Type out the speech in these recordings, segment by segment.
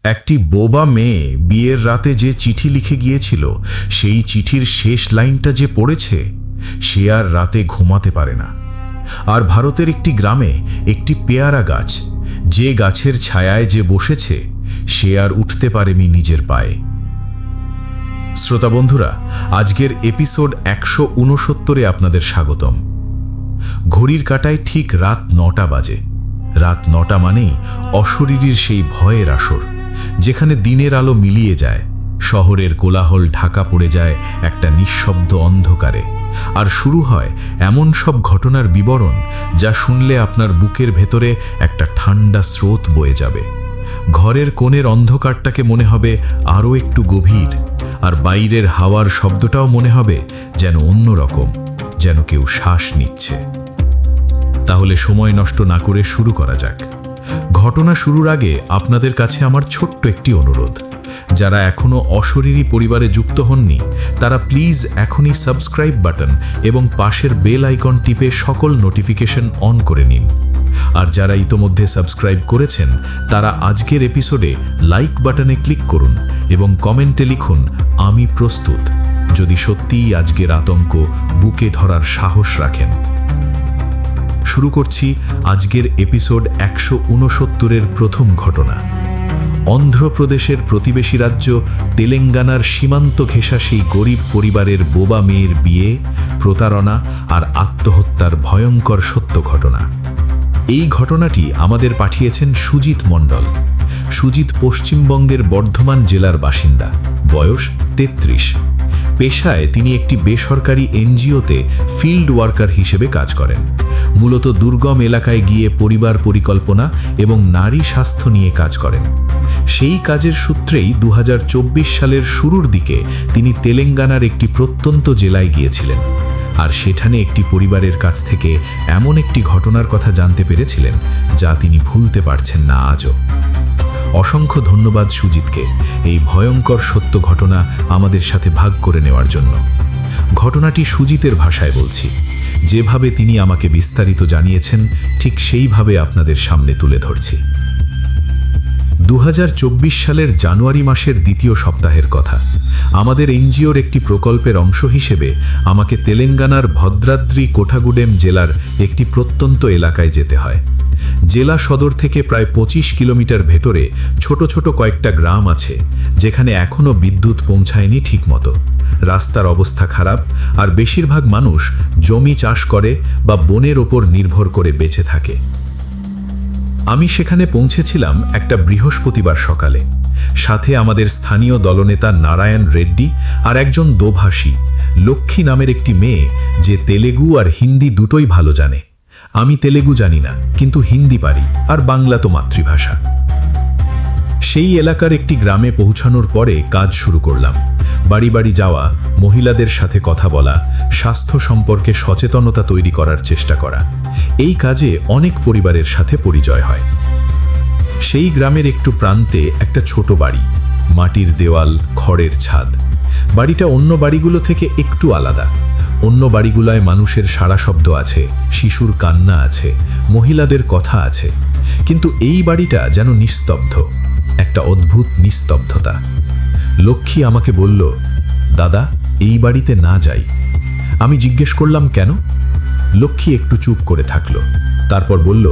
একটি বোবা মেয়ে বিয়ের রাতে যে চিঠি লিখে গিয়েছিল, সেই চিঠির শেষ লাইনটা যে পড়েছে, সে আর রাতে ঘুমাতে পারে না। আর ভারতের একটি গ্রামে একটি পেয়ারা গাছ, যে গাছের ছায়ায় যে বসেছে, সে আর উঠতে পারেনি নিজের পায়ে। শ্রোতা বন্ধুরা, আজকের এপিসোড 169-এ আপনাদের স্বাগতম। ঘড়ির কাঁটায় ঠিক রাত 9টা বাজে। রাত 9টা মানেই অশরীরীর সেই ভয়ের আসর, যেখানে দিনের আলো মিলিয়ে যায়, শহরের কোলাহল ঢাকা পড়ে যায় একটা নিঃশব্দ অন্ধকারে, আর শুরু হয় এমন সব ঘটনার বিবরণ যা শুনলে আপনার বুকের ভেতরে একটা ঠান্ডা স্রোত বয়ে যাবে। ঘরের কোণের অন্ধকারটাকে মনে হবে আরও একটু গভীর, আর বাইরের হাওয়ার শব্দটাও মনে হবে যেন অন্যরকম, যেন কেউ শ্বাস নিচ্ছে। তাহলে সময় নষ্ট না করে শুরু করা যাক। ঘটনা শুরুর আগে আপনাদের কাছে আমার ছোট্ট একটি অনুরোধ। যারা এখনও অশরীরী পরিবারে যুক্ত হননি, তারা প্লিজ এখনই সাবস্ক্রাইব বাটন এবং পাশের বেল আইকন টিপে সকল নোটিফিকেশন অন করে নিন। আর যারা ইতোমধ্যে সাবস্ক্রাইব করেছেন, তারা আজকের এপিসোডে লাইক বাটনে ক্লিক করুন এবং কমেন্টে লিখুন, আমি প্রস্তুত, যদি সত্যিই আজকের আতঙ্ক বুকে ধরার সাহস রাখেন। শুরু করছি আজকের এপিসোড 169-এর প্রথম ঘটনা। অন্ধ্রপ্রদেশের প্রতিবেশী রাজ্য তেলেঙ্গানার সীমান্ত ঘেঁষা সেই গরিব পরিবারের বোবা মেয়ের বিয়ে, প্রতারণা আর আত্মহত্যার ভয়ঙ্কর সত্য ঘটনা। এই ঘটনাটি আমাদের পাঠিয়েছেন সুজিত মণ্ডল। সুজিত পশ্চিমবঙ্গের বর্ধমান জেলার বাসিন্দা, বয়স 33। পেশায় তিনি একটি বেসরকারি এনজিওতে ফিল্ড ওয়ার্কার হিসেবে কাজ করেন। মূলত দুর্গম এলাকায় গিয়ে পরিবার পরিকল্পনা এবং নারী স্বাস্থ্য নিয়ে কাজ করেন। সেই কাজের সূত্রেই 2024 সালের শুরুর দিকে তিনি তেলেঙ্গানার একটি প্রত্যন্ত জেলায় গিয়েছিলেন, আর সেখানে একটি পরিবারের কাছ থেকে এমন একটি ঘটনার কথা জানতে পেরেছিলেন যা তিনি ভুলতে পারছেন না আজও। অসংখ্য ধন্যবাদ সুজিতকে এই ভয়ঙ্কর সত্য ঘটনা আমাদের সাথে ভাগ করে নেওয়ার জন্য। ঘটনাটি সুজিতের ভাষায় বলছি। যেভাবে তিনি আমাকে বিস্তারিত জানিয়েছেন, ঠিক সেইভাবে আপনাদের সামনে তুলে ধরছি। 2024 সালের জানুয়ারি মাসের দ্বিতীয় সপ্তাহের কথা। আমাদের এনজিওর একটি প্রকল্পের অংশ হিসেবে আমাকে তেলেঙ্গানার ভদ্রাদ্রি কোঠাগুডেম জেলার একটি প্রত্যন্ত এলাকায় যেতে হয়। জেলা সদর থেকে প্রায় 25 কিলোমিটার ভেতরে ছোট ছোট কয়েকটা গ্রাম আছে, যেখানে এখনও বিদ্যুৎ পৌঁছায়নি ঠিকমতো। রাস্তার অবস্থা খারাপ, আর বেশিরভাগ মানুষ জমি চাষ করে বা বনের ওপর নির্ভর করে বেঁচে থাকে। আমি সেখানে পৌঁছেছিলাম একটা বৃহস্পতিবার সকালে। সাথে আমাদের স্থানীয় দলনেতা নারায়ণ রেড্ডি আর একজন দোভাষী লক্ষ্মী নামের একটি মেয়ে, যে তেলেগু আর হিন্দি দুটোই ভালো জানে। আমি তেলেগু জানি না, কিন্তু হিন্দি পারি, আর বাংলা তো মাতৃভাষা। সেই এলাকার একটি গ্রামে পৌঁছানোর পরে কাজ শুরু করলাম। বাড়ি বাড়ি যাওয়া, মহিলাদের সাথে কথা বলা, স্বাস্থ্য সম্পর্কে সচেতনতা তৈরি করার চেষ্টা করা। এই কাজে অনেক পরিবারের সাথে পরিচয় হয়। সেই গ্রামের একটু প্রান্তে একটা ছোট বাড়ি, মাটির দেওয়াল, খড়ের ছাদ। বাড়িটা অন্য বাড়িগুলো থেকে একটু আলাদা। অন্য বাড়িগুলোয় মানুষের সাড়া শব্দ আছে, শিশুর কান্না আছে, মহিলাদের কথা আছে, কিন্তু এই বাড়িটা যেন নিস্তব্ধ, একটা অদ্ভুত নিস্তব্ধতা। লক্ষ্মী আমাকে বলল, দাদা, এই বাড়িতে না যাই। আমি জিজ্ঞেস করলাম, কেন? লক্ষ্মী একটু চুপ করে থাকলো, তারপর বলল,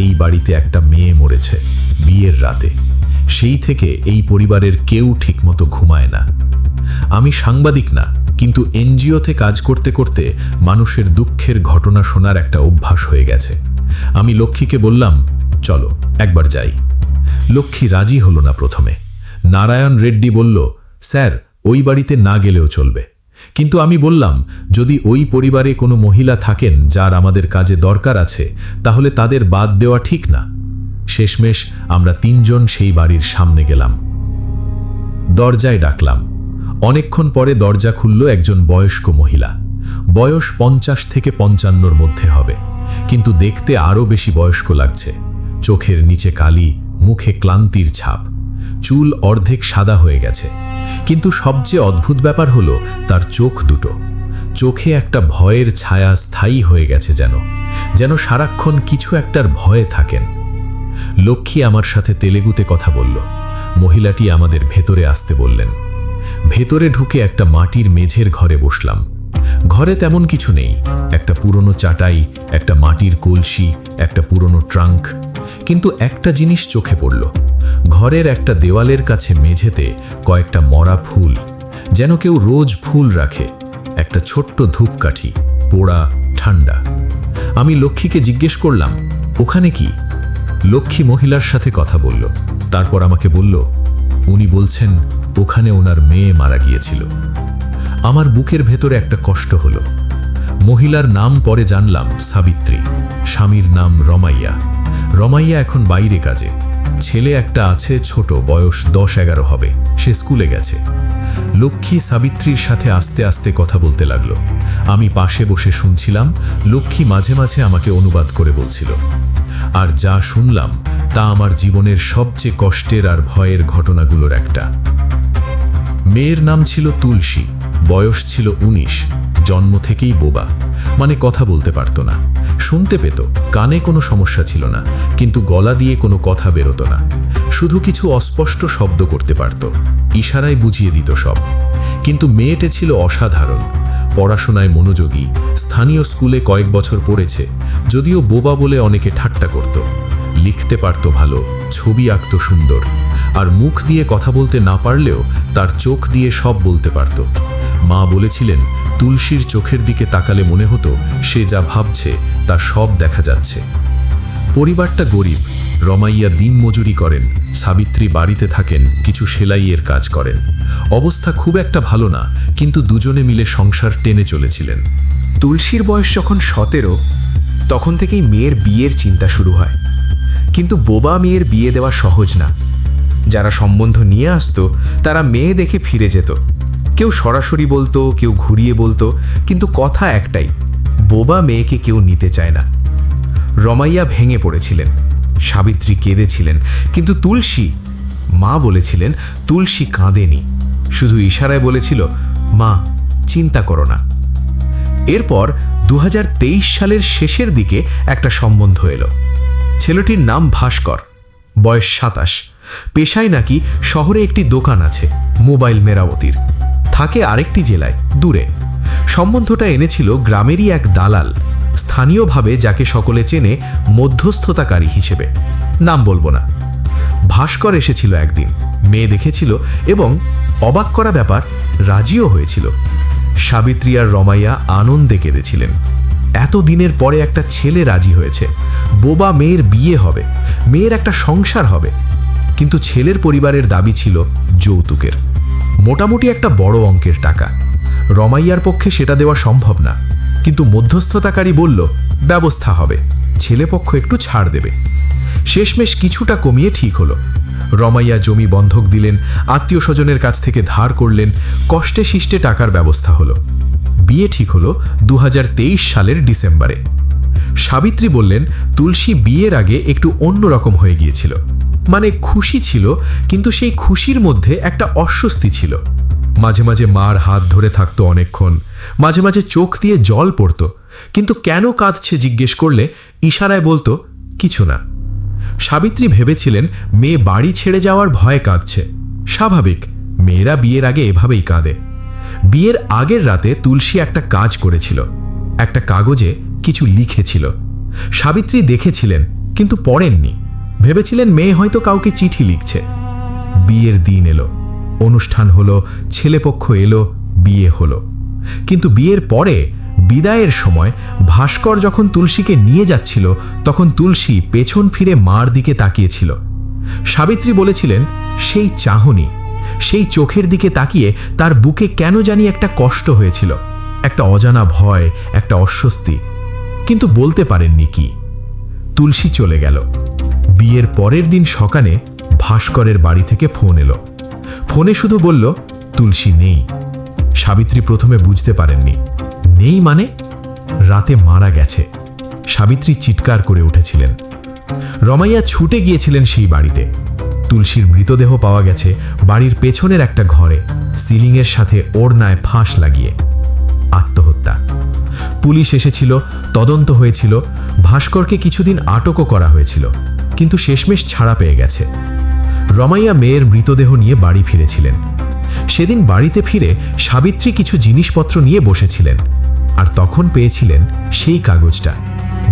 এই বাড়িতে একটা মেয়ে মরেছে বিয়ের রাতে। সেই থেকে এই পরিবারের কেউ ঠিকমতো ঘুমায় না। আমি সাংবাদিক না, কিন্তু এনজিওতে কাজ করতে করতে মানুষের দুঃখের ঘটনা শোনার একটা অভ্যাস হয়ে গেছে। আমি লক্ষ্মীকে বললাম, চলো একবার যাই। লক্ষ্মী রাজি হলো না প্রথমে। নারায়ণ রেড্ডি বলল, স্যার, ওই বাড়িতে না গেলেও চলবে। কিন্তু আমি বললাম, যদি ওই পরিবারে কোনো মহিলা থাকেন যার আমাদের কাজে দরকার আছে, তাহলে তাদের বাদ দেওয়া ঠিক না। শেষমেশ আমরা 3 জন সেই বাড়ির সামনে গেলাম। দরজায় ডাকলাম। অনেকক্ষণ পরে দরজা খুলল একজন বয়স্ক মহিলা। বয়স 50 থেকে 55-র মধ্যে হবে, কিন্তু দেখতে আরও বেশি বয়স্ক লাগছে। চোখের নিচে কালি, মুখে ক্লান্তির ছাপ, চুল অর্ধেক সাদা হয়ে গেছে। কিন্তু সবচেয়ে অদ্ভুত ব্যাপার হলো তার চোখ দুটো। চোখে একটা ভয়ের ছায়া স্থায়ী হয়ে গেছে, যেন সারাক্ষণ কিছু একটার ভয়ে থাকেন। লক্ষ্মী আমার সাথে তেলেগুতে কথা বলল। মহিলাটি আমাদের ভেতরে আসতে বললেন। ভেতরে ঢুকে একটা মাটির মেঝের ঘরে বসলাম। ঘরে তেমন কিছু নেই, একটা পুরনো চাটাই, একটা মাটির কলসি, একটা পুরনো ট্রাঙ্ক। কিন্তু একটা জিনিস চোখে পড়ল। ঘরের একটা দেওয়ালের কাছে মেঝেতে কয়েকটা মরা ফুল, যেন কেউ রোজ ফুল রাখে। একটা ছোট্ট ধূপকাঠি, পোড়া, ঠান্ডা। আমি লক্ষ্মীকে জিজ্ঞেস করলাম, ওখানে কি? লক্ষ্মী মহিলার সাথে কথা বলল। তারপর আমাকে বলল, উনি বলছেন ওখানে ওনার মেয়ে মারা গিয়েছিল। আমার বুকের ভেতরে একটা কষ্ট হলো। মহিলার নাম পরে জানলাম সাবিত্রী, স্বামীর নাম রমাইয়া। রমাইয়া এখন বাইরে কাজে। ছেলে একটা আছে, ছোট, বয়স 10-11 হবে, সে স্কুলে গেছে। লক্ষ্মী সাবিত্রীর সাথে আস্তে আস্তে কথা বলতে লাগলো। আমি পাশে বসে শুনছিলাম। লক্ষ্মী মাঝে মাঝে আমাকে অনুবাদ করে বলছিল। আর যা শুনলাম তা আমার জীবনের সবচেয়ে কষ্টের আর ভয়ের ঘটনাগুলোর একটা। মেয়ের নাম ছিল তুলসী, বয়স ছিল 19, জন্ম থেকেই বোবা, মানে কথা বলতে পারত না। শুনতে পেত, কানে কোনো সমস্যা ছিল না, কিন্তু গলা দিয়ে কোনো কথা বেরোতো না। শুধু কিছু অস্পষ্ট শব্দ করতে পারত, ইশারায় বুঝিয়ে দিত সব। কিন্তু মেয়েটা ছিল অসাধারণ, পড়াশোনায় মনোযোগী, স্থানীয় স্কুলে কয়েক বছর পড়েছে। যদিও বোবা বলে অনেকে ঠাট্টা করত। লিখতে পারত ভালো, ছবি আঁকত সুন্দর, আর মুখ দিয়ে কথা বলতে না পারলেও তার চোখ দিয়ে সব বলতে পারত। মা বলেছিলেন, তুলসীর চোখের দিকে তাকালে মনে হতো সে যা ভাবছে তা সব দেখা যাচ্ছে। পরিবারটা গরিব। রমাইয়া দিনমজুরি করেন, সাবিত্রী বাড়িতে থাকেন, কিছু সেলাইয়ের কাজ করেন। অবস্থা খুব একটা ভালো না, কিন্তু দুজনে মিলে সংসার টেনে চলেছিলেন। তুলসীর বয়স যখন 17, তখন থেকেই মেয়ের বিয়ের চিন্তা শুরু হয়। কিন্তু বোবা মেয়ের বিয়ে দেওয়া সহজ না। যারা সম্বন্ধ নিয়ে আসতো তারা মেয়ে দেখে ফিরে যেত। কেউ সরাসরি বলতো, কেউ ঘুরিয়ে বলতো, কিন্তু কথা একটাই, বোবা মেয়েকে কেউ নিতে চায় না। রমাইয়া ভেঙে পড়েছিলেন, সাবিত্রী কেঁদেছিলেন, কিন্তু তুলসী, মা বলেছিলেন, তুলসী কাঁদেনি, শুধু ইশারায় বলেছিল, মা চিন্তা করো না। এরপর 2023 সালের শেষের দিকে একটা সম্বন্ধ এলো। ছেলেটির নাম ভাস্কর, বয়স 27, পেশায় নাকি শহরে একটি দোকান আছে, মোবাইল মেরামতির, থাকে আরেকটি জেলায় দূরে। সম্বন্ধটা এনেছিল গ্রামেরই এক দালাল, স্থানীয়ভাবে যাকে সকলে চেনে মধ্যস্থতাকারী হিসেবে, নাম বলবো না। ভাস্কর এসেছিল একদিন, মেয়ে দেখেছিল এবং অবাক করা ব্যাপার, রাজিও হয়েছিল। সাবিত্রী আর রমাইয়া আনন্দে কেঁদেছিলেন। এত দিনের পরে একটা ছেলে রাজি হয়েছে, বোবা মেয়ের বিয়ে হবে, মেয়ের একটা সংসার হবে। কিন্তু ছেলের পরিবারের দাবি ছিল যৌতুকের, মোটামুটি একটা বড় অঙ্কের টাকা। রমাইয়ার পক্ষে সেটা দেওয়া সম্ভব না, কিন্তু মধ্যস্থতাকারী বলল ব্যবস্থা হবে, ছেলেপক্ষ একটু ছাড় দেবে। শেষমেশ কিছুটা কমিয়ে ঠিক হলো। রমাইয়া জমি বন্ধক দিলেন, আত্মীয় স্বজনের কাছ থেকে ধার করলেন, কষ্টে শিষ্টে টাকার ব্যবস্থা হলো। বিয়ে ঠিক হলো 2023 সালের ডিসেম্বরে। সাবিত্রী বললেন, তুলসী বিয়ের আগে একটু অন্যরকম হয়ে গিয়েছিল, মানে খুশি ছিল, কিন্তু সেই খুশির মধ্যে একটা অস্বস্তি ছিল। মাঝে মাঝে মার হাত ধরে থাকতো অনেকক্ষণ, মাঝে মাঝে চোখ দিয়ে জল পড়ত, কিন্তু কেন কাঁদছে জিজ্ঞেস করলে ইশারায় বলতো কিছু না। সাবিত্রী ভেবেছিলেন মেয়ে বাড়ি ছেড়ে যাওয়ার ভয়ে কাঁদছে, স্বাভাবিক, মেয়েরা বিয়ের আগে এভাবেই কাঁদে। বিয়ের আগের রাতে তুলসী একটা কাজ করেছিল, একটা কাগজে কিছু লিখেছিল। সাবিত্রী দেখেছিলেন কিন্তু পড়েননি, ভেবেছিলেন মেয়ে হয়তো কাউকে চিঠি লিখছে। বিয়ের দিন এলো, অনুষ্ঠান হলো, ছেলেপক্ষ এলো, বিয়ে হলো। কিন্তু বিয়ের পরে বিদায়ের সময় ভাস্কর যখন তুলসীকে নিয়ে যাচ্ছিল, তখন তুলসী পেছন ফিরে মার দিকে তাকিয়েছিল। সাবিত্রী বলেছিলেন, সেই চাহনি, সেই চোখের দিকে তাকিয়ে তার বুকে কেন জানি একটা কষ্ট হয়েছিল, একটা অজানা ভয়, একটা অস্বস্তি, কিন্তু বলতে পারেননি কি। তুলসী চলে গেল। বিয়ের পরের দিন সকালে ভাস্করের বাড়ি থেকে ফোন এলো। ফোনে শুধু বলল তুলসী নেই। সাবিত্রী প্রথমে বুঝতে পারেননি, নেই মানে? রাতে মারা গেছে। সাবিত্রী চিৎকার করে উঠেছিলেন। রমাইয়া ছুটে গিয়েছিলেন সেই বাড়িতে। তুলসীর মৃতদেহ পাওয়া গেছে বাড়ির পেছনের একটা ঘরে, সিলিংয়ের সাথে ওড়নায় ফাঁস লাগিয়ে। আত্মহত্যা। পুলিশ এসেছিল, তদন্ত হয়েছিল, ভাস্করকে কিছুদিন আটকও করা হয়েছিল, কিন্তু শেষমেশ ছাড়া পেয়ে গেছে। রমাইয়া মেয়ের মৃতদেহ নিয়ে বাড়ি ফিরেছিলেন। সেদিন বাড়িতে ফিরে সাবিত্রী কিছু জিনিসপত্র নিয়ে বসেছিলেন, আর তখন পেয়েছিলেন সেই কাগজটা,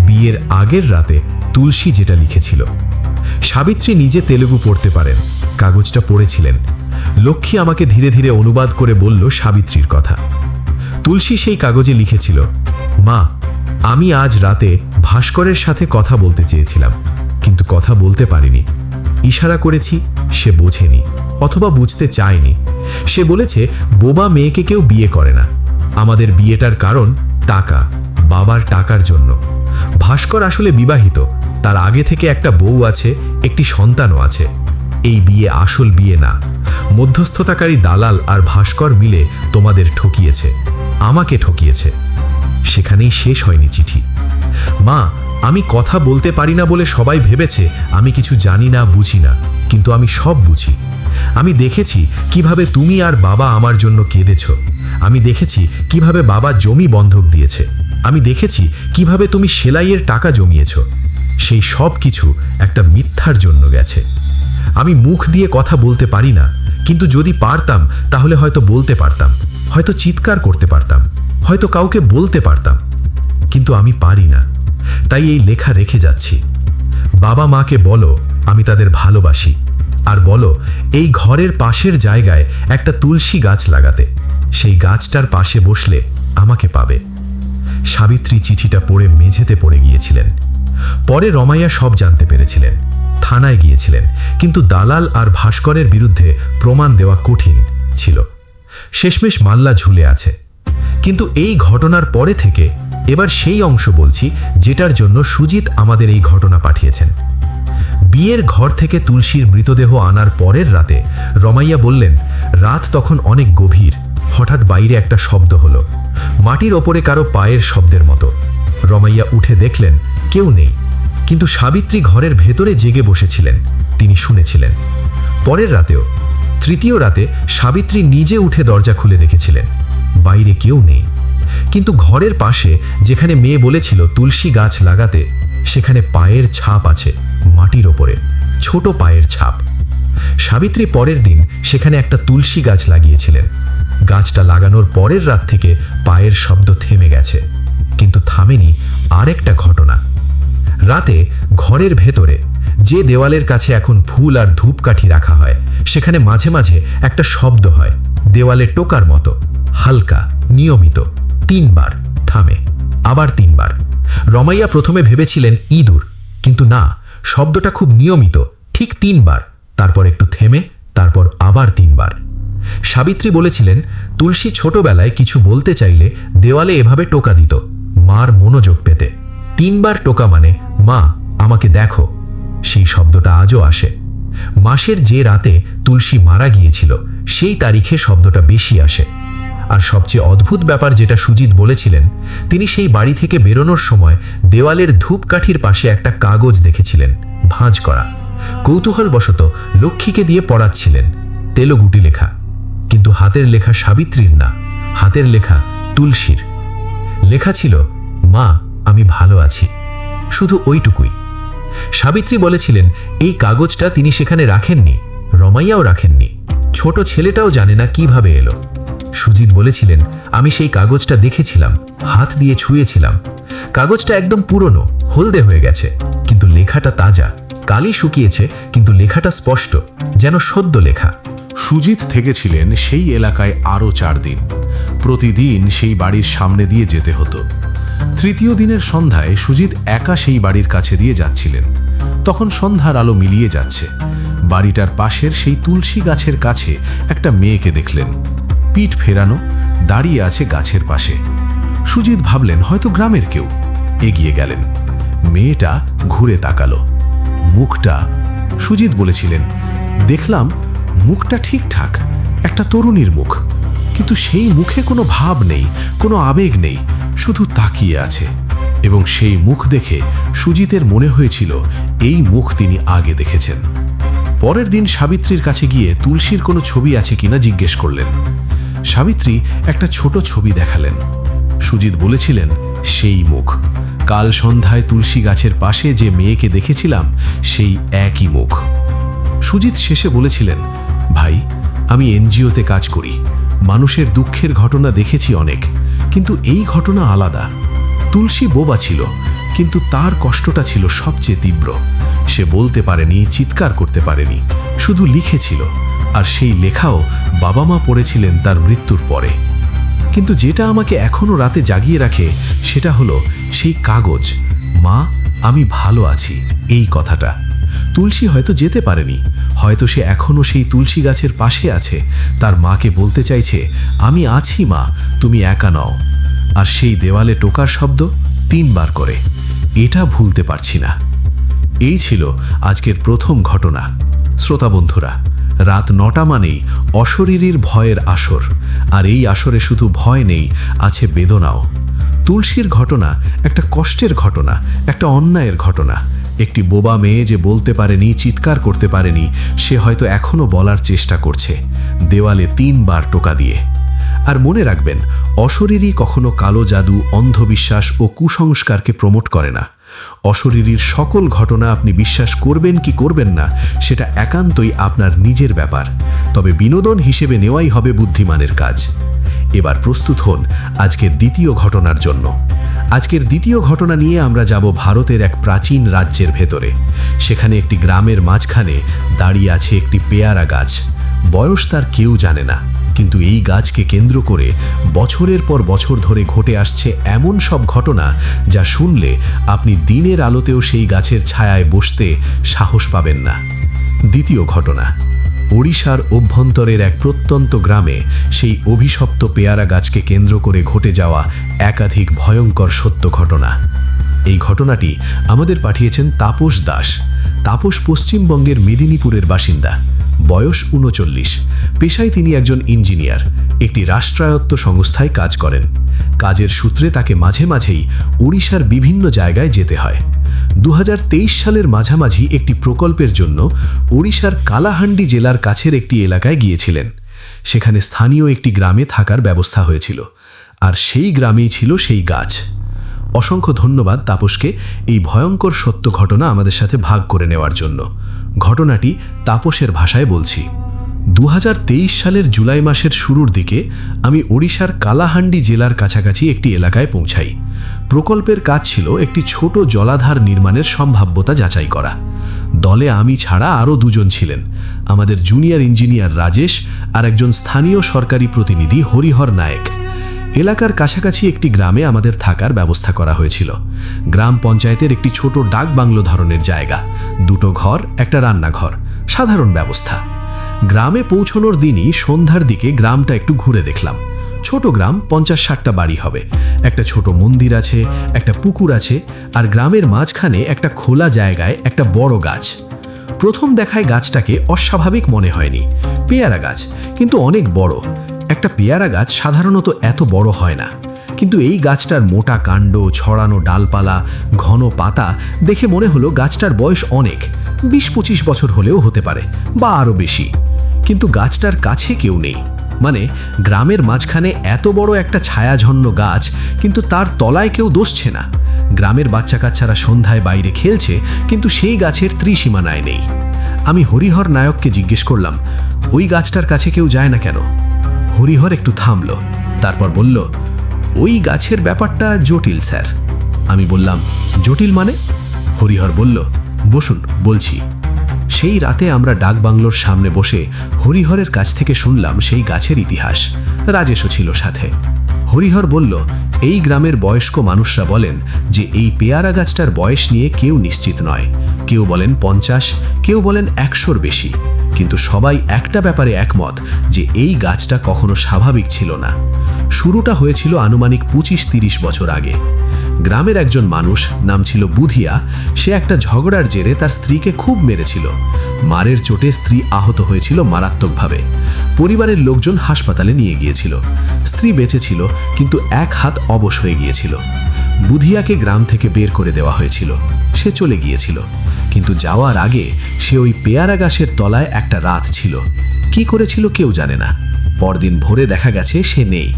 বিয়ের আগের রাতে তুলসী যেটা লিখেছিল। সাবিত্রী নিজে তেলুগু পড়তে পারেন, কাগজটা পড়েছিলেন। লক্ষ্মী আমাকে ধীরে ধীরে অনুবাদ করে বলল সাবিত্রীর কথা। তুলসী সেই কাগজে লিখেছিল, মা, আমি আজ রাতে ভাস্করের সাথে কথা বলতে চেয়েছিলাম, কিন্তু কথা বলতে পারিনি। ইশারা করেছি, সে বোঝেনি অথবা বুঝতে চায়নি। সে বলেছে বোবা মেয়েকে কেউ বিয়ে করে না। আমাদের বিয়েটার কারণ টাকা, বাবার টাকার জন্য। ভাস্কর আসলে বিবাহিত, তার আগে থেকে একটা বউ আছে, একটি সন্তানও আছে। এই বিয়ে আসল বিয়ে না। মধ্যস্থতাকারী দালাল আর ভাস্কর মিলে তোমাদের ঠকিয়েছে, আমাকে ঠকিয়েছে। সেখানেই শেষ হয়নি চিঠি। মা, আমি কথা বলতে পারি না বলে সবাই ভেবেছে আমি কিছু জানি না, বুঝি না, কিন্তু আমি সব বুঝি। আমি দেখেছি কিভাবে তুমি আর বাবা আমার জন্য কেঁদেছ। আমি দেখেছি কিভাবে বাবা জমি বন্ধক দিয়েছে। আমি দেখেছি কিভাবে তুমি সেলাইয়ের টাকা জমিয়েছ। সেই সব কিছু একটা মিথ্যার জন্য গেছে। আমি মুখ দিয়ে কথা বলতে পারি না, কিন্তু যদি পারতাম তাহলে হয়তো বলতে পারতাম, হয়তো চিৎকার করতে পারতাম, হয়তো কাউকে বলতে পারতাম, কিন্তু আমি পারি না। তাই এই লেখা রেখে যাচ্ছি। বাবা মাকে বলো আমি তাদের ভালোবাসি, আর বলো এই ঘরের পাশের জায়গায় একটা তুলসী গাছ লাগাতে। সেই গাছটার পাশে বসলে আমাকে পাবে। সাবিত্রী চিঠিটা পড়ে মেঝেতে পড়ে গিয়েছিলেন। পরে রমাইয়া সব জানতে পেরেছিলেন। থানায় গিয়েছিলেন, কিন্তু দালাল আর ভাস্করের বিরুদ্ধে প্রমাণ দেওয়া কঠিন ছিল। শেষমেশ মাল্লা ঝুলে আছে। কিন্তু এই ঘটনার পরে থেকে এবার সেই অংশ বলছি যেটার জন্য সুজিত আমাদের এই ঘটনা পাঠিয়েছেন। বিয়ের ঘর থেকে তুলসীর মৃতদেহ আনার পরের রাতে রমাইয়া বললেন, রাত তখন অনেক গভীর। হঠাৎ বাইরে একটা শব্দ হলো, মাটির ওপরে কারো পায়ের শব্দের মতো। রমাইয়া উঠে দেখলেন কেউ নেই, কিন্তু সাবিত্রী ঘরের ভেতরে জেগে বসেছিলেন। তিনি শুনেছিলেন। পরের রাতেও, তৃতীয় রাতে সাবিত্রী নিজে উঠে দরজা খুলে দেখেছিলেন বাইরে কেউ নেই, কিন্তু ঘরের পাশে যেখানে মেয়ে বলেছিল তুলসী গাছ লাগাতে, সেখানে পায়ের ছাপ আছে, মাটির ওপরে ছোট পায়ের ছাপ। সাবিত্রী পরের দিন সেখানে একটা তুলসী গাছ লাগিয়েছিলেন। গাছটা লাগানোর পরের রাত থেকে পায়ের শব্দ থেমে গেছে, কিন্তু থামেনি আরেকটা ঘটনা। রাতে ঘরের ভেতরে যে দেওয়ালের কাছে এখন ফুল আর ধূপকাঠি রাখা হয়, সেখানে মাঝে মাঝে একটা শব্দ হয়, দেওয়ালে টোকার মতো, হালকা, নিয়মিত। 3 বার থামে, আবার 3 বার। রমাইয়া প্রথমে ভেবেছিলেন ইঁদুর, কিন্তু না, শব্দটা খুব নিয়মিত, ঠিক 3 বার, তারপর একটু থেমে, তারপর আবার 3 বার। সাবিত্রী বলেছিলেন তুলসী ছোটবেলায় কিছু বলতে চাইলে দেওয়ালে এভাবে টোকা দিত, মার মনোযোগ পেতে। 3 বার টোকা মানে মা আমাকে দেখো। সেই শব্দটা আজও আসে। মাসের যে রাতে তুলসী মারা গিয়েছিল সেই তারিখে শব্দটা বেশি আসে। আর সবচেয়ে অদ্ভুত ব্যাপার যেটা সুজিত বলেছিলেন, তিনি সেই বাড়ি থেকে বেরোনোর সময় দেওয়ালের ধূপকাঠির পাশে একটা কাগজ দেখেছিলেন, ভাঁজ করা। কৌতূহলবশত লক্ষ্মীকে দিয়ে পড়াচ্ছিলেন, তেলুগুটি লেখা, কিন্তু হাতের লেখা সাবিত্রীর না, হাতের লেখা তুলসীর। লেখা ছিল, মা আমি ভালো আছি, শুধু ওইটুকুই। সাবিত্রী বলেছিলেন এই কাগজটা তিনি সেখানে রাখেননি, রমাইয়াও রাখেননি, ছোট ছেলেটাও জানে না কিভাবে এলো। সুজিত বলেছিলেন আমি সেই কাগজটা দেখেছিলাম, হাত দিয়ে ছুঁয়েছিলাম। কাগজটা একদম পুরনো, হলদে হয়ে গেছে, কিন্তু লেখাটা তাজা। কালি শুকিয়েছে, কিন্তু লেখাটা স্পষ্ট, যেন সদ্য লেখা। সুজিত থেকেছিলেন সেই এলাকায় আরও 4 দিন। প্রতিদিন সেই বাড়ির সামনে দিয়ে যেতে হতো। তৃতীয় দিনের সন্ধ্যায় সুজিত একা সেই বাড়ির কাছে দিয়ে যাচ্ছিলেন। তখন সন্ধ্যার আলো মিলিয়ে যাচ্ছে। বাড়িটার পাশের সেই তুলসী গাছের কাছে একটা মেয়েকে দেখলেন, পিঠ ফেরানো, দাঁড়িয়ে আছে গাছের পাশে। সুজিত ভাবলেন হয়তো গ্রামের কেউ। এগিয়ে গেলেন। মেয়েটা ঘুরে তাকালো। মুখটা, সুজিত বলেছিলেন, দেখলাম মুখটা ঠিকঠাক, একটা তরুণীর মুখ, কিন্তু সেই মুখে কোনো ভাব নেই, কোনো আবেগ নেই, শুধু তাকিয়ে আছে। এবং সেই মুখ দেখে সুজিতের মনে হয়েছিল এই মুখ তিনি আগে দেখেছেন। পরের দিন সাবিত্রীর কাছে গিয়ে তুলসীর কোনো ছবি আছে কিনা জিজ্ঞেস করলেন। সাবিত্রী একটা ছোট ছবি দেখালেন। সুজিত বলেছিলেন সেই মুখ, কাল সন্ধ্যায় তুলসী গাছের পাশে যে মেয়েকে দেখেছিলাম সেই একই মুখ। সুজিত শেষে বলেছিলেন, ভাই, আমি এনজিওতে কাজ করি, মানুষের দুঃখের ঘটনা দেখেছি অনেক, কিন্তু এই ঘটনা আলাদা। তুলসী বোবা ছিল, কিন্তু তার কষ্টটা ছিল সবচেয়ে তীব্র। সে বলতে পারেনি, চিৎকার করতে পারেনি, শুধু লিখেছিল, আর সেই লেখাও বাবা মা পড়েছিলেন তার মৃত্যুর পরে। কিন্তু যেটা আমাকে এখনো রাতে জাগিয়ে রাখে সেটা হলো সেই কাগজ, মা আমি ভালো আছি, এই কথাটা। তুলসী হয়তো যেতে পারেনি, হয়তো সে এখনো সেই তুলসী গাছের পাশে আছে, তার মাকে বলতে চাইছে, আমি আছি মা, তুমি একা নও। আর সেই দেওয়ালে টোকার শব্দ 3 বার করে, এটা ভুলতে পারছি না। এই ছিল আজকের প্রথম ঘটনা। শ্রোতা বন্ধুরা, রাত 9টা মানেই অশরীরীর ভয়ের আসর, আর এই আসরে শুধু ভয় নেই, আছে বেদনাও। তুলসীর ঘটনা একটা কষ্টের ঘটনা, একটা অন্যায়ের ঘটনা। একটি বোবা মেয়ে যে বলতে পারেনি, চিৎকার করতে পারেনি, সে হয়তো এখনো বলার চেষ্টা করছে, দেওয়ালে 3 বার টোকা দিয়ে। আর মনে রাখবেন, অশরীরী কখনো কালো জাদু, অন্ধবিশ্বাস ও কুসংস্কারকে প্রমোট করে না। অশরীরীর সকল ঘটনা আপনি বিশ্বাস করবেন কি করবেন না, সেটা একান্তই আপনার নিজের ব্যাপার, তবে বিনোদন হিসেবে নেওয়াই হবে বুদ্ধিমানের কাজ। এবার প্রস্তুত হন আজকের দ্বিতীয় ঘটনার জন্য। আজকের দ্বিতীয় ঘটনা নিয়ে আমরা যাব ভারতের এক প্রাচীন রাজ্যের ভেতরে। সেখানে একটি গ্রামের মাঝখানে দাঁড়িয়ে আছে একটি পেয়ারা গাছ। বয়স তার কেউ জানে না, কিন্তু এই গাছকে কেন্দ্র করে বছরের পর বছর ধরে ঘটে আসছে এমন সব ঘটনা যা শুনলে আপনি দিনের আলোতেও সেই গাছের ছায়ায় বসতে সাহস পাবেন না। দ্বিতীয় ঘটনা, ওড়িশার অভ্যন্তরের এক প্রত্যন্ত গ্রামে সেই অভিশপ্ত পেয়ারা গাছকে কেন্দ্র করে ঘটে যাওয়া একাধিক ভয়ঙ্কর সত্য ঘটনা। এই ঘটনাটি আমাদের পাঠিয়েছেন তাপস দাস। তাপস পশ্চিমবঙ্গের মেদিনীপুরের বাসিন্দা, বয়স 39, পেশায় তিনি একজন ইঞ্জিনিয়ার, একটি রাষ্ট্রায়ত্ত সংস্থায় কাজ করেন। কাজের সূত্রে তাকে মাঝে মাঝেই ওড়িশার বিভিন্ন জায়গায় যেতে হয়। 2023 সালের মাঝামাঝি একটি প্রকল্পের জন্য ওড়িশার কালাহান্ডি জেলার কাছের একটি এলাকায় গিয়েছিলেন। সেখানে স্থানীয় একটি গ্রামে থাকার ব্যবস্থা হয়েছিল, আর সেই গ্রামেই ছিল সেই গাছ। অসংখ্য ধন্যবাদ তাপসকে এই ভয়ঙ্কর সত্য ঘটনা আমাদের সাথে ভাগ করে নেওয়ার জন্য। ঘটনাটি তাপসের ভাষায় বলছি। 2023 সালের জুলাই মাসের শুরুর দিকে আমি ওড়িশার কালাহান্ডি জেলার কাছাকাছি একটি এলাকায় পৌঁছাই। প্রকল্পের কাজ ছিল একটি ছোট জলাধার নির্মাণের সম্ভাব্যতা যাচাই করা। দলে আমি ছাড়া আরও 2 জন ছিলেন, আমাদের জুনিয়র ইঞ্জিনিয়ার রাজেশ আর একজন স্থানীয় সরকারি প্রতিনিধি হরিহর নায়েক। এলাকার কাছাকাছি একটি গ্রামে আমাদের থাকার ব্যবস্থা করা হয়েছিল। গ্রাম পঞ্চায়েতের একটি ছোট ডাক বাংলো ধরনের জায়গা, 2টো ঘর, একটা রান্নাঘর, সাধারণ ব্যবস্থা। গ্রামে পৌঁছানোর দিনই সন্ধ্যার দিকে গ্রামটা একটু ঘুরে দেখলাম। ছোট গ্রাম, 50-60টা বাড়ি হবে, একটা ছোট মন্দির আছে, একটা পুকুর আছে, আর গ্রামের মাঝখানে একটা খোলা জায়গায় একটা বড় গাছ। প্রথম দেখায় গাছটাকে অস্বাভাবিক মনে হয়নি। পেয়ারা গাছ, কিন্তু অনেক বড়। একটা পেয়ারা গাছ সাধারণত এত বড় হয় না, কিন্তু এই গাছটার মোটা কাণ্ড, ছড়ানো ডালপালা, ঘন পাতা দেখে মনে হলো গাছটার বয়স অনেক, 20-25 বছর হলেও হতে পারে, বা আরও বেশি। কিন্তু গাছটার কাছে কেউ নেই। মানে গ্রামের মাঝখানে এত বড় একটা ছায়াঝন্ন গাছ, কিন্তু তার তলায় কেউ দোষছে না। গ্রামের বাচ্চা কাচ্চারা সন্ধ্যায় বাইরে খেলছে, কিন্তু সেই গাছের ত্রিসীমানায় নেই। আমি হরিহর নায়ককে জিজ্ঞেস করলাম, ওই গাছটার কাছে কেউ যায় না কেন? হরিহর একটু থামল, তারপর বলল, ওই গাছের ব্যাপারটা জটিল স্যার। আমি বললাম, জটিল মানে? হরিহর বলল, বসুন বলছি। সেই রাতে আমরা ডাক বাংলোর সামনে বসে হরিহরের কাছ থেকে শুনলাম সেই গাছের ইতিহাস। রাজেশও ছিল সাথে। হরিহর বলল, এই গ্রামের বয়স্ক মানুষরা বলেন যে এই পেয়ারা গাছটার বয়স নিয়ে কেউ নিশ্চিত নয়। কেউ বলেন 50, কেউ বলেন 100-র বেশি, কিন্তু সবাই একটা ব্যাপারে একমত যে এই গাছটা কখনো স্বাভাবিক ছিল না। শুরুটা হয়েছিল আনুমানিক 25-30 বছর আগে। গ্রামের একজন মানুষ, নাম ছিল বুধিয়া, সে একটা ঝগড়ার জেরে তার স্ত্রীকে খুব মেরেছিল। মারের চোটে স্ত্রী আহত হয়েছিল মারাত্মকভাবে। পরিবারের লোকজন হাসপাতালে নিয়ে গিয়েছিল। স্ত্রী বেঁচে ছিল, কিন্তু এক হাত অবশ হয়ে গিয়েছিল। বুধিয়াকে গ্রাম থেকে বের করে দেওয়া হয়েছিল। সে চলে গিয়েছিল, কিন্তু যাওয়ার আগে সে ওই পেয়ারা গাছের তলায় একটা রাত ছিল। কি করেছিল কেউ জানে না। পরদিন ভোরে দেখা গেছে সে নেই।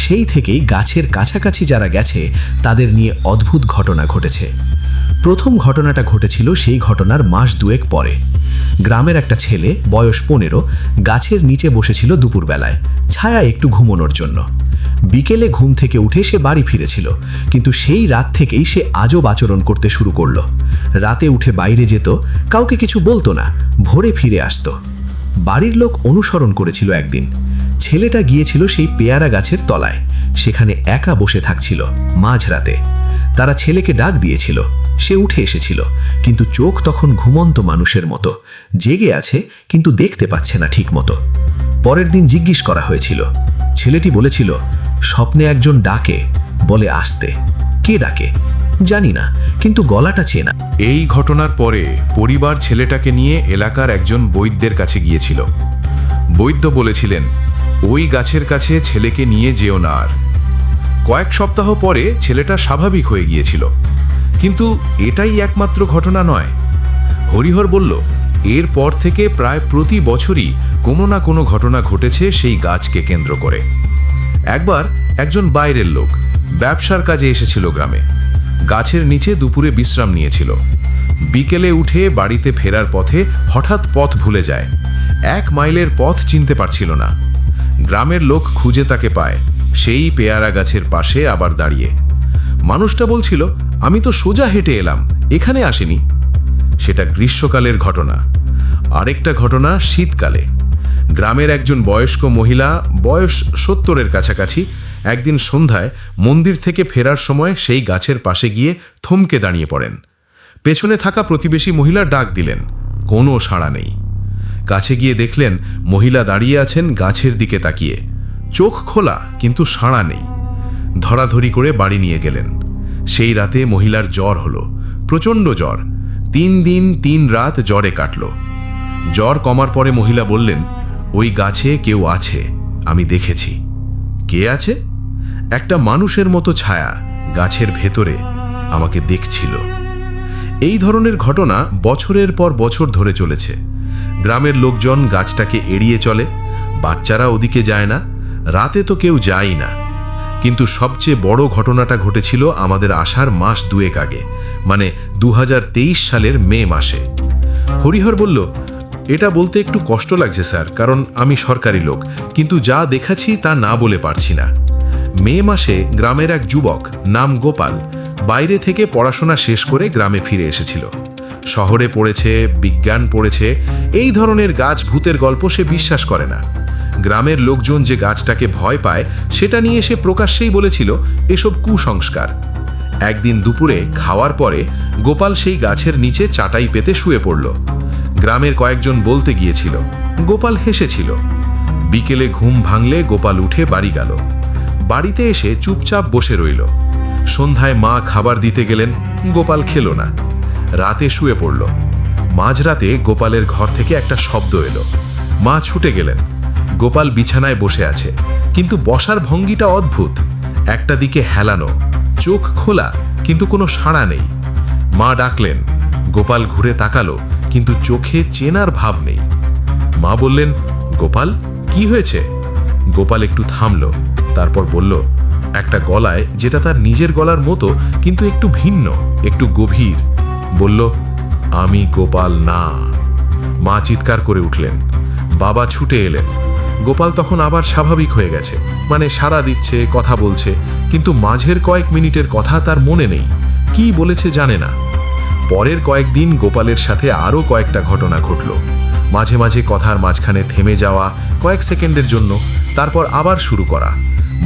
সেই থেকেই গাছের কাছাকাছি যারা গেছে তাদের নিয়ে অদ্ভুত ঘটনা ঘটেছে। প্রথম ঘটনাটা ঘটেছিল সেই ঘটনার মাস দুয়েক পরে। গ্রামের একটা ছেলে বয়স 15 গাছের নিচে বসেছিল দুপুরবেলায়, ছায়া একটু ঘুমানোর জন্য। বিকেলে ঘুম থেকে উঠে সে বাড়ি ফিরেছিল, কিন্তু সেই রাত থেকেই সে আজব আচরণ করতে শুরু করলো। রাতে উঠে বাইরে যেত, কাউকে কিছু বলতো না, ভোরে ফিরে আসতো। বাড়ির লোক অনুসরণ করেছিল একদিন। ছেলেটা গিয়েছিল সেই পেয়ারা গাছের তলায়, সেখানে একা বসে থাকছিল মাঝরাতে। তারা ছেলেকে ডাক দিয়েছিল, সে উঠে এসেছিল, কিন্তু চোখ তখন ঘুমন্ত মানুষের মতো, জেগে আছে কিন্তু দেখতে পাচ্ছে না ঠিক মতো। পরের দিন জিজ্ঞেস করা হয়েছিল, ছেলেটি বলেছিল স্বপ্নে একজন ডাকে, বলে আসতে। কে ডাকে জানি না, কিন্তু গলাটা চেনা। এই ঘটনার পরে পরিবার ছেলেটাকে নিয়ে এলাকার একজন বৈদ্যের কাছে গিয়েছিল। বৈদ্য বলেছিলেন, ওই গাছের কাছে ছেলেকে নিয়ে যেও না আর। কয়েক সপ্তাহ পরে ছেলেটা স্বাভাবিক হয়ে গিয়েছিল। কিন্তু এটাই একমাত্র ঘটনা নয়। হরিহর বলল, এরপর থেকে প্রায় প্রতি বছরই কোনো না কোনো ঘটনা ঘটেছে সেই গাছকে কেন্দ্র করে। একবার একজন বাইরের লোক ব্যবসার কাজে এসেছিল গ্রামে। গাছের নিচে দুপুরে বিশ্রাম নিয়েছিল। বিকেলে উঠে বাড়িতে ফেরার পথে হঠাৎ পথ ভুলে যায়। 1 মাইলের পথ চিনতে পারছিল না। গ্রামের লোক খুঁজে তাকে পায় সেই পেয়ারা গাছের পাশে আবার দাঁড়িয়ে। মানুষটা বলছিল, আমি তো সোজা হেঁটে এলাম, এখানে আসিনি। সেটা গ্রীষ্মকালের ঘটনা। আরেকটা ঘটনা শীতকালে। গ্রামের একজন বয়স্ক মহিলা, বয়স 70-এর কাছাকাছি, একদিন সন্ধ্যায় মন্দির থেকে ফেরার সময় সেই গাছের পাশে গিয়ে থমকে দাঁড়িয়ে পড়েন। পেছনে থাকা প্রতিবেশী মহিলা ডাক দিলেন, কোনো সাড়া নেই। কাছে গিয়ে দেখলেন মহিলা দাঁড়িয়ে আছেন গাছের দিকে তাকিয়ে, চোখ খোলা কিন্তু সাড়া নেই। ধরাধরি করে বাড়ি নিয়ে গেলেন। সেই রাতে মহিলার জ্বর হলো, প্রচণ্ড জ্বর। 3 দিন 3 রাত জ্বরে কাটল। জ্বর কমার পরে মহিলা বললেন, ওই গাছে কেউ আছে, আমি দেখেছি। কে আছে? একটা মানুষের মতো ছায়া গাছের ভেতরে আমাকে দেখছিল। এই ধরনের ঘটনা বছরের পর বছর ধরে চলেছে। গ্রামের লোকজন গাছটাকে এড়িয়ে চলে, বাচ্চারা ওদিকে যায় না, রাতে তো কেউ যায় না। কিন্তু সবচেয়ে বড় ঘটনাটা ঘটেছিল আমাদের আসার মাস 2 আগে, মানে 2023 সালের মে মাসে। হরিহর বলল, এটা বলতে একটু কষ্ট লাগছে স্যার, কারণ আমি সরকারি লোক, কিন্তু যা দেখাচ্ছি তা না বলে পারছি না। মে মাসে গ্রামের এক যুবক নাম গোপাল বাইরে থেকে পড়াশোনা শেষ করে গ্রামে ফিরে এসেছিল। শহরে পড়েছে, বিজ্ঞান পড়েছে, এই ধরনের গাছ ভূতের গল্প সে বিশ্বাস করে না। গ্রামের লোকজন যে গাছটাকে ভয় পায় সেটা নিয়ে সে প্রকাশ্যেই বলেছিল এসব কুসংস্কার। একদিন দুপুরে খাওয়ার পরে গোপাল সেই গাছের নিচে চাটাই পেতে শুয়ে পড়ল। গ্রামের কয়েকজন বলতে গিয়েছিল, গোপাল হেসেছিল। বিকেলে ঘুম ভাঙলে গোপাল উঠে বাড়ি গেল। বাড়িতে এসে চুপচাপ বসে রইল। সন্ধ্যায় মা খাবার দিতে গেলেন, গোপাল খেল না। রাতে শুয়ে পড়ল। মাঝরাতে গোপালের ঘর থেকে একটা শব্দ এলো। মা ছুটে গেলেন। গোপাল বিছানায় বসে আছে, কিন্তু বসার ভঙ্গিটা অদ্ভুত। একটা দিকে হেলানো, চোখ খোলা, কিন্তু কোনো সাড়া নেই। মা ডাকলেন। গোপাল ঘুরে তাকালো, কিন্তু চোখে চেনার ভাব নেই। মা বললেন, গোপাল কি হয়েছে? গোপাল একটু থামল, তারপর বলল, একটা গলায়, যেটা তার নিজের গলার মতো কিন্তু একটু ভিন্ন, একটু গভীর, বলল, আমি গোপাল না। মা চিৎকার করে উঠলেন। বাবা ছুটে এলেন। গোপাল তখন আবার স্বাভাবিক হয়ে গেছে, মানে সাড়া দিচ্ছে, কথা বলছে, কিন্তু মাঝের কয়েক মিনিটের কথা তার মনে নেই, কি বলেছে জানে না। পরের কয়েকদিন গোপালের সাথে আরও কয়েকটা ঘটনা ঘটল। মাঝে মাঝে কথার মাঝখানে থেমে যাওয়া কয়েক সেকেন্ডের জন্য, তারপর আবার শুরু করা।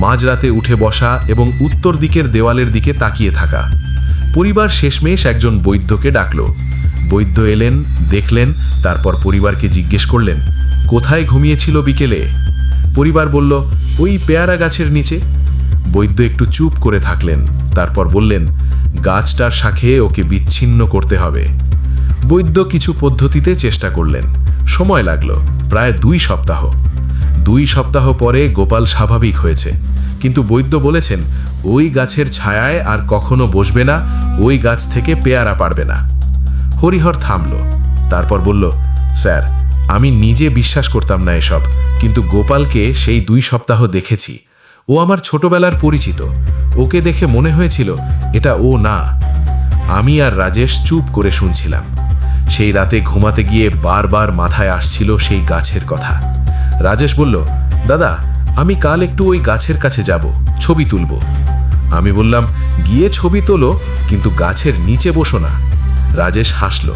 মাঝরাতে উঠে বসা এবং উত্তর দিকের দেওয়ালের দিকে তাকিয়ে থাকা। পরিবার শেষমেশ একজন বৈদ্যকে ডাকল। বৈদ্য এলেন, দেখলেন, তারপর পরিবারকে জিজ্ঞেস করলেন, কোথায় ঘুমিয়েছিল বিকেলে? পরিবার বলল, ওই পেয়ারা গাছের নিচে। বৈদ্য একটু চুপ করে থাকলেন, তারপর বললেন, গাছটার শাখে ওকে বিচ্ছিন্ন করতে হবে। বৈদ্য কিছু পদ্ধতিতে চেষ্টা করলেন, সময় লাগলো প্রায় 2 সপ্তাহ। 2 সপ্তাহ পরে গোপাল স্বাভাবিক হয়েছে, কিন্তু বৈদ্য বলেছেন ওই গাছের ছায়ায় আর কখনো বসবে না, ওই গাছ থেকে পেয়ারা পারবে না। হরিহর থামল, তারপর বলল, স্যার, আমি নিজে বিশ্বাস করতাম না এসব, কিন্তু গোপালকে সেই 2 সপ্তাহ দেখেছি। ও আমার ছোটবেলার পরিচিত, ওকে দেখে মনে হয়েছিল এটা ও না। আমি আর রাজেশ চুপ করে শুনছিলাম। সেই রাতে ঘুমাতে গিয়ে বারবার মাথায় আসছিল সেই গাছের কথা। রাজেশ বলল, দাদা আমি কাল একটু ওই গাছের কাছে যাব, ছবি তুলব। আমি বললাম, গিয়ে ছবি তোলো, কিন্তু গাছের নিচে বসো না। রাজেশ হাসল,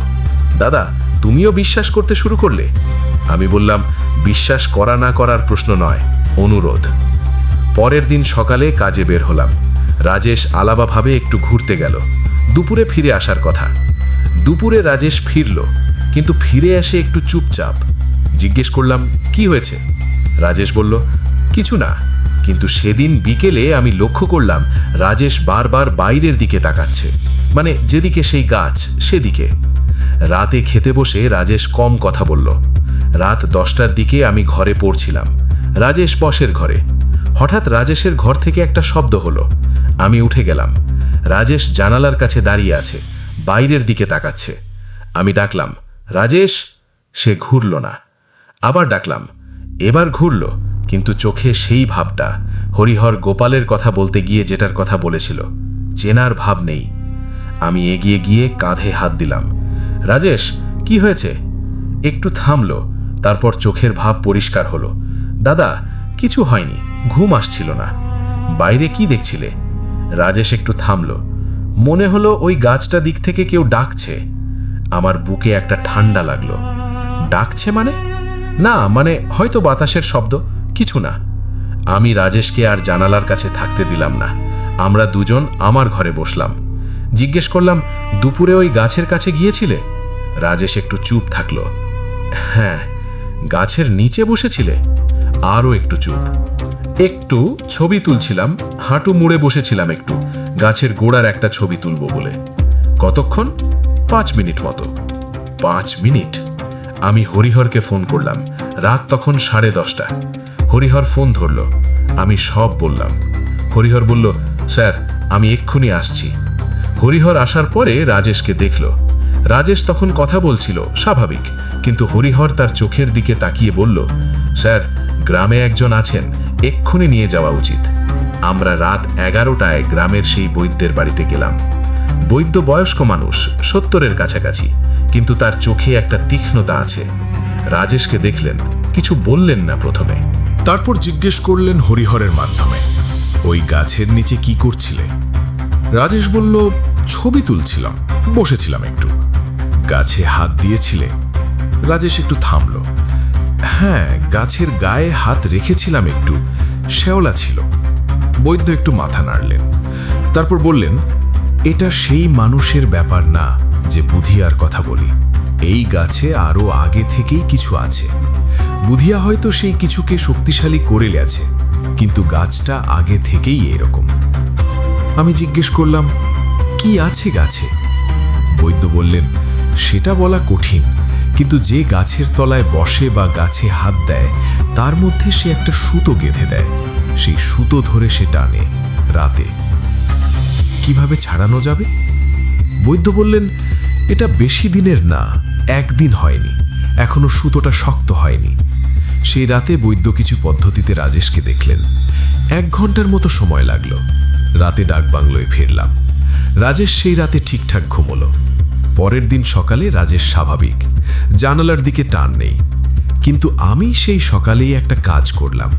দাদা তুমিও বিশ্বাস করতে শুরু করলে? আমি বললাম, বিশ্বাস করা না করার প্রশ্ন নয়, অনুরোধ। পরের দিন সকালে কাজে বের হলাম। রাজেশ আলাদাভাবে একটু ঘুরতে গেল। দুপুরে ফিরে আসার কথা। দুপুরে রাজেশ ফিরল, কিন্তু ফিরে আসে একটু চুপচাপ। জিজ্ঞেস করলাম, কি হয়েছে? রাজেশ বলল, কিছু না, কিন্তু সেদিন বিকেলে আমি লক্ষ্য করলাম রাজেশ বারবার বাইরের দিকে তাকাচ্ছে, মানে যেদিকে সেই গাছ সেদিকে। রাতে খেতে বসে রাজেশ কম কথা বলল। রাত 10টার দিকে আমি ঘরে পড়ছিলাম, রাজেশ বসের ঘরে। হঠাৎ রাজেশের ঘর থেকে একটা শব্দ হলো। আমি উঠে গেলাম। রাজেশ জানালার কাছে দাঁড়িয়ে আছে, বাইরের দিকে তাকাচ্ছে। আমি ডাকলাম, রাজেশ। সে ঘুরল না। আবার ডাকলাম, এবার ঘুরল, কিন্তু চোখে সেই ভাবটা, হরিহর গোপালের কথা বলতে গিয়ে যেটার কথা বলেছিল, চেনার ভাব নেই। আমি এগিয়ে গিয়ে কাঁধে হাত দিলাম। রাজেশ, কি হয়েছে? একটু থামলো, তারপর চোখের ভাব পরিষ্কার হলো। দাদা কিছু হয়নি, ঘুম আসছিল না। বাইরে কি দেখছিলে? রাজেশ একটু থামলো। মনে হলো ওই গাছটা দিক থেকে কেউ ডাকছে। আমার বুকে একটা ঠান্ডা লাগলো। ডাকছে মানে? না, মানে হয়তো বাতাসের শব্দ, কিছু না। আমি রাজেশকে আর জানালার কাছে থাকতে দিলাম না। আমরা দুজন আমার ঘরে বসলাম। জিজ্ঞেস করলাম, দুপুরে ওই গাছের কাছে গিয়েছিলে? রাজেশ একটু চুপ থাকলো। হ্যাঁ। গাছের নিচে বসেছিলে? আরও একটু চুপ। একটু ছবি তুলছিলাম, হাঁটু মুড়ে বসেছিলাম একটু, গাছের গোড়ার একটা ছবি তুলব বলে। কতক্ষণ? 5 মিনিট মতো। 5 মিনিট? আমি হরিহরকে ফোন করলাম। রাত তখন 10:30। হরিহর ফোন ধরল। আমি সব বললাম। হরিহর বলল, স্যার আমি এক্ষুনি আসছি। হরিহর আসার পরে রাজেশকে দেখল। রাজেশ তখন কথা বলছিল স্বাভাবিক, কিন্তু হরিহর তার চোখের দিকে তাকিয়ে বলল, স্যার গ্রামে একজন আছেন, এক্ষুনি নিয়ে যাওয়া উচিত। আমরা রাত 11টায় গ্রামের সেই বৈদ্যের বাড়িতে গেলাম। বৈদ্য বয়স্ক মানুষ, 70-এর কাছাকাছি, কিন্তু তার চোখে একটা তীক্ষ্ণতা আছে। রাজেশকে দেখলেন, কিছু বললেন না প্রথমে। তারপর জিজ্ঞেস করলেন হরিহরের মাধ্যমে, ওই গাছের নিচে কি করছিলে? রাজেশ বলল, ছবি তুলছিলাম, বসেছিলাম একটু। গাছে হাত দিয়েছিলে? রাজেশ একটু থামল। হ্যাঁ, গাছের গায়ে হাত রেখেছিলাম একটু, শ্যাওলা ছিল। বৈদ্য একটু মাথা নাড়লেন, তারপর বললেন, এটা সেই মানুষের ব্যাপার না যে বুধিয়ার কথা বলি। এই গাছে আরো আগে থেকেই কিছু আছে। বুধিয়া হয়তো সেই কিছুকে শক্তিশালী করে গেছে, কিন্তু গাছটা আগে থেকেই এরকম। আমি জিজ্ঞেস করলাম, কি আছে গাছে? বৈদ্য বললেন, সেটা বলা কঠিন, কিন্তু যে গাছের তলায় বসে বা গাছে হাত দেয়, তার মধ্যে সে একটা সুতো গেঁথে দেয়। সেই সুতো ধরে সে টানে রাতে। কিভাবে ছাড়ানো যাবে? বৈদ্য বললেন, এটা বেশি দিনের না, 1 দিন হয়নি, এখনো সুতোটা শক্ত হয়নি। সেই রাতে বৈদ্য কিছু পদ্ধতিতে রাজেশকে দেখলেন। 1 ঘন্টার মতো সময় লাগলো। রাতে ডাকবাংলোয় ফিরলাম। রাজেশ সেই রাতে ঠিকঠাক ঘুমোলো। পরের দিন সকালে রাজেশ স্বাভাবিক, জানালার দিকে টান নেই। কিন্তু আমি সেই সকালেই একটা কাজ করলাম।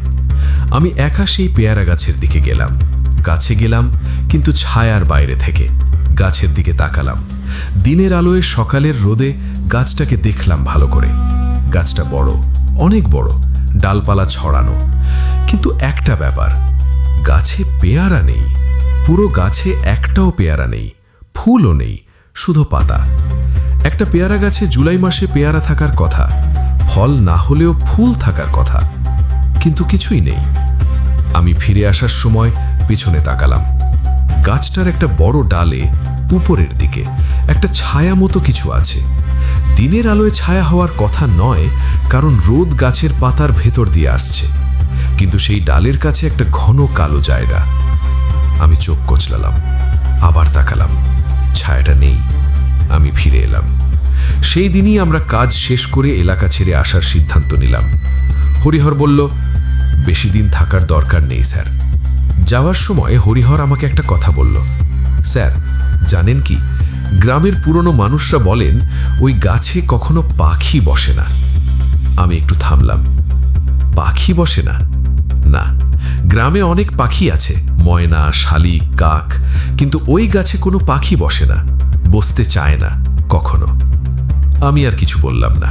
আমি একা সেই পেয়ারা গাছের দিকে গেলাম। কাছে গেলাম, কিন্তু ছায়ার বাইরে থেকে গাছের দিকে তাকালাম। দিনের আলোয় সকালের রোদে গাছটাকে দেখলাম ভালো করে। গাছটা বড়, অনেক বড়, ডালপালা ছড়ানো। কিন্তু একটা ব্যাপার, গাছে পেয়ারা নেই। পুরো গাছে একটাও পেয়ারা নেই, ফুলও নেই, শুধু পাতা। একটা পেয়ারা গাছে জুলাই মাসে পেয়ারা থাকার কথা, ফল না হলেও ফুল থাকার কথা, কিন্তু কিছুই নেই। আমি ফিরে আসার সময় পিছনে তাকালাম। গাছটার একটা বড় ডালে উপরের দিকে একটা ছায়া মতো কিছু আছে। দিনের আলোয় ছায়া হওয়ার কথা নয়, কারণ রোদ গাছের পাতার ভেতর দিয়ে আসছে, কিন্তু সেই ডালের কাছে একটা ঘন কালো জায়গা। আমি চোখ কচলালাম, আবার তাকালাম, ছায়াটা নেই। আমি ফিরে এলাম। সেই দিনই আমরা কাজ শেষ করে এলাকা ছেড়ে আসার সিদ্ধান্ত নিলাম। হরিহর বলল, বেশি দিন থাকার দরকার নেই স্যার। যাওয়ার সময় হরিহর আমাকে একটা কথা বলল, স্যার জানেন কি, গ্রামের পুরনো মানুষরা বলেন ওই গাছে কখনো পাখি বসে না। আমি একটু থামলাম। পাখি বসে না? না, গ্রামে অনেক পাখি আছে, ময়না, শালিক, কাক, কিন্তু ওই গাছে কোনো পাখি বসে না, বসতে চায় না কখনো। আমি আর কিছু বললাম না।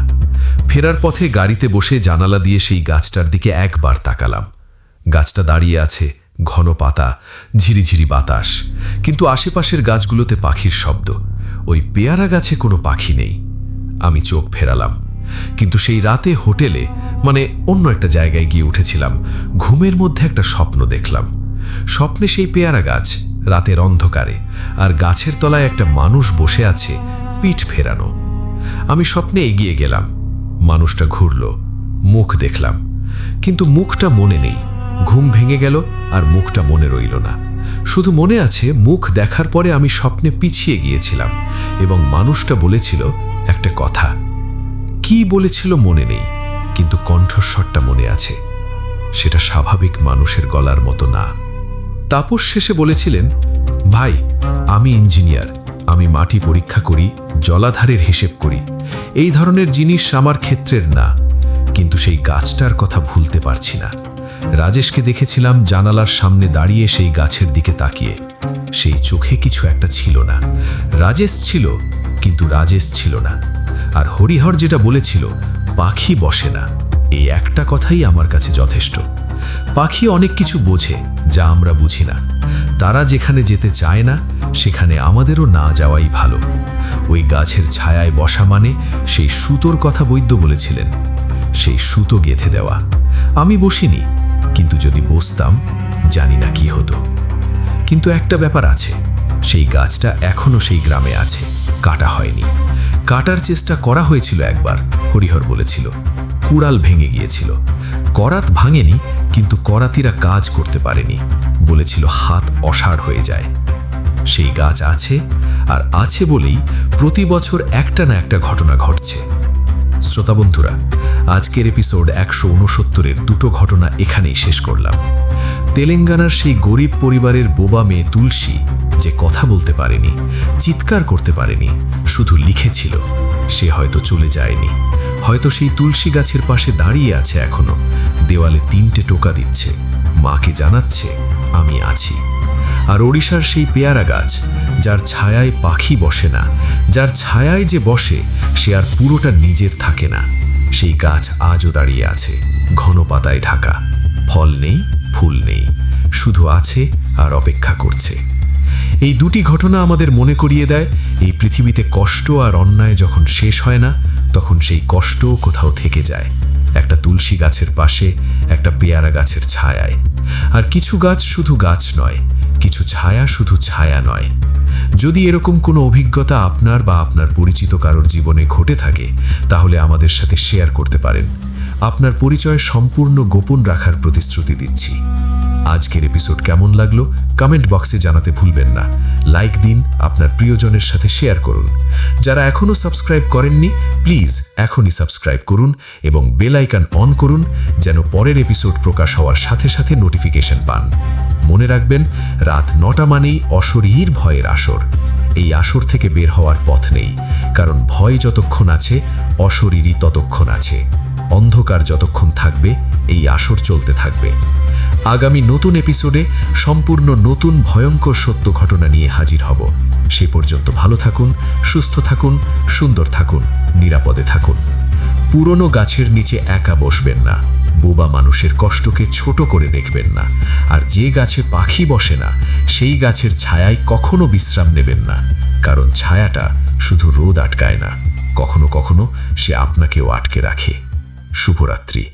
ফেরার পথে গাড়িতে বসে জানালা দিয়ে সেই গাছটার দিকে একবার তাকালাম। গাছটা দাঁড়িয়ে আছে, ঘন পাতা, ঝিরিঝিরি বাতাস, কিন্তু আশেপাশের গাছগুলোতে পাখির শব্দ। ওই পেয়ারা গাছে কোনো পাখি নেই। আমি চোখ ফেরালাম, কিন্তু সেই রাতে হোটেলে, মানে অন্য একটা জায়গায় গিয়ে উঠেছিলাম, ঘুমের মধ্যে একটা স্বপ্ন দেখলাম। স্বপ্নে সেই পেয়ারা গাছ, রাতের অন্ধকারে, আর গাছের তলায় একটা মানুষ বসে আছে, পিঠ ফেরানো। আমি স্বপ্নে এগিয়ে গেলাম, মানুষটা ঘুরল, মুখ দেখলাম, কিন্তু মুখটা মনে নেই। ঘুম ভেঙে গেল আর মুখটা মনে রইল না। শুধু মনে আছে মুখ দেখার পরে আমি স্বপ্নে পিছিয়ে গিয়েছিলাম এবং মানুষটা বলেছিল একটা কথা। কি বলেছিল মনে নেই, কিন্তু কণ্ঠস্বরটা মনে আছে। সেটা স্বাভাবিক মানুষের গলার মতো না। তাপস শেষে বলেছিলেন, ভাই, আমি ইঞ্জিনিয়ার, আমি মাটি পরীক্ষা করি, জলাধারের হিসেব করি। এই ধরনের জিনিস আমার ক্ষেত্রের না, কিন্তু সেই গাছটার কথা ভুলতে পারছি না। রাজেশকে দেখেছিলাম জানালার সামনে দাঁড়িয়ে সেই গাছের দিকে তাকিয়ে। সেই চোখে কিছু একটা ছিল না। রাজেশ ছিল, কিন্তু রাজেশ ছিল না। আর হরিহর যেটা বলেছিল, পাখি বসে না, এই একটা কথাই আমার কাছে যথেষ্ট। পাখি অনেক কিছু বোঝে যা আমরা বুঝি না। তারা যেখানে যেতে চায় না, সেখানে আমাদেরও না যাওয়াই ভালো। ওই গাছের ছায়ায় বসা মানে সেই সুতোর কথা বৈদ্য বলেছিলেন, সেই সুতো গেঁথে দেওয়া। আমি বসিনি, কিন্তু যদি বসতাম জানি না কি হতো। কিন্তু একটা ব্যাপার আছে, সেই গাছটা এখনো সেই গ্রামে আছে, কাটা হয়নি। কাটার চেষ্টা করা হয়েছিল একবার, হরিহর বলেছিল, কুড়াল ভেঙে গিয়েছিল। করাত ভাঙেনি, কিন্তু করাতিরা কাজ করতে পারেনি, বলেছিল হাত অসাড় হয়ে যায়। সেই গাছ আছে, আর আছে বলেই প্রতি বছর একটা না একটা ঘটনা ঘটছে। শ্রোতা বন্ধুরা, আজকের এপিসোড 169-এর দুটো ঘটনা এখানেই শেষ করলাম। তেলেঙ্গানার সেই গরিব পরিবারের বোবা মেয়ে তুলসী, যে কথা বলতে পারেনি, চিৎকার করতে পারেনি, শুধু লিখেছিল, সে হয়তো চলে যায়নি। হয়তো সেই তুলসী গাছের পাশে দাঁড়িয়ে আছে এখনো, দেওয়ালে 3টে টোকা দিচ্ছে, মাকে জানাচ্ছে আমি আছি। আর ওড়িশার সেই পেয়ারা গাছ, যার ছায়ায় পাখি বসে না, যার ছায়ায় যে বসে সে আর পুরোটা নিজের থাকে না, সেই গাছ আজও দাঁড়িয়ে আছে, ঘন পাতায় ঢাকা। ফল নেই, ফুল নেই, শুধু আছে আর অপেক্ষা করছে। এই দুটি ঘটনা আমাদের মনে করিয়ে দেয়, এই পৃথিবীতে কষ্ট আর অন্যায় যখন শেষ হয় না, তখন সেই কষ্টও কোথাও থেকে যায়। একটা তুলসী গাছের পাশে, একটা পেয়ারা গাছের ছায়ায়। আর কিছু গাছ শুধু গাছ নয়, কিছু ছায়া শুধু ছায়া নয়। যদি এরকম কোনো অভিজ্ঞতা আপনার বা আপনার পরিচিত কারোর জীবনে ঘটে থাকে, তাহলে আমাদের সাথে শেয়ার করতে পারেন। আপনার পরিচয় সম্পূর্ণ গোপন রাখার প্রতিশ্রুতি দিচ্ছি। আজকের এপিসোড কেমন লাগলো কমেন্ট বক্সে জানাতে ভুলবেন না। লাইক দিন, আপনার প্রিয়জনের সাথে শেয়ার করুন। যারা এখনও সাবস্ক্রাইব করেননি, প্লিজ এখনই সাবস্ক্রাইব করুন এবং বেল আইকন অন করুন, যেন পরের এপিসোড প্রকাশ হওয়ার সাথে সাথে নোটিফিকেশন পান। মনে রাখবেন, রাত 9টা মানেই অশরীর ভয়ের আসর। এই আসর থেকে বের হওয়ার পথ নেই, কারণ ভয় যতক্ষণ আছে, অশরীরই ততক্ষণ আছে। অন্ধকার যতক্ষণ থাকবে, এই আসর চলতে থাকবে। আগামী নতুন এপিসোডে সম্পূর্ণ নতুন ভয়ঙ্কর সত্য ঘটনা নিয়ে হাজির হব। সে পর্যন্ত ভালো থাকুন, সুস্থ থাকুন, সুন্দর থাকুন, নিরাপদে থাকুন। পুরনো গাছের নিচে একা বসবেন না, বোবা মানুষের কষ্টকে ছোট করে দেখবেন না, আর যে গাছে পাখি বসে না, সেই গাছের ছায়ায় কখনো বিশ্রাম নেবেন না, কারণ ছায়াটা শুধু রোদ আটকায় না, কখনো কখনো সে আপনাকেও আটকে রাখে। শুভরাত্রি।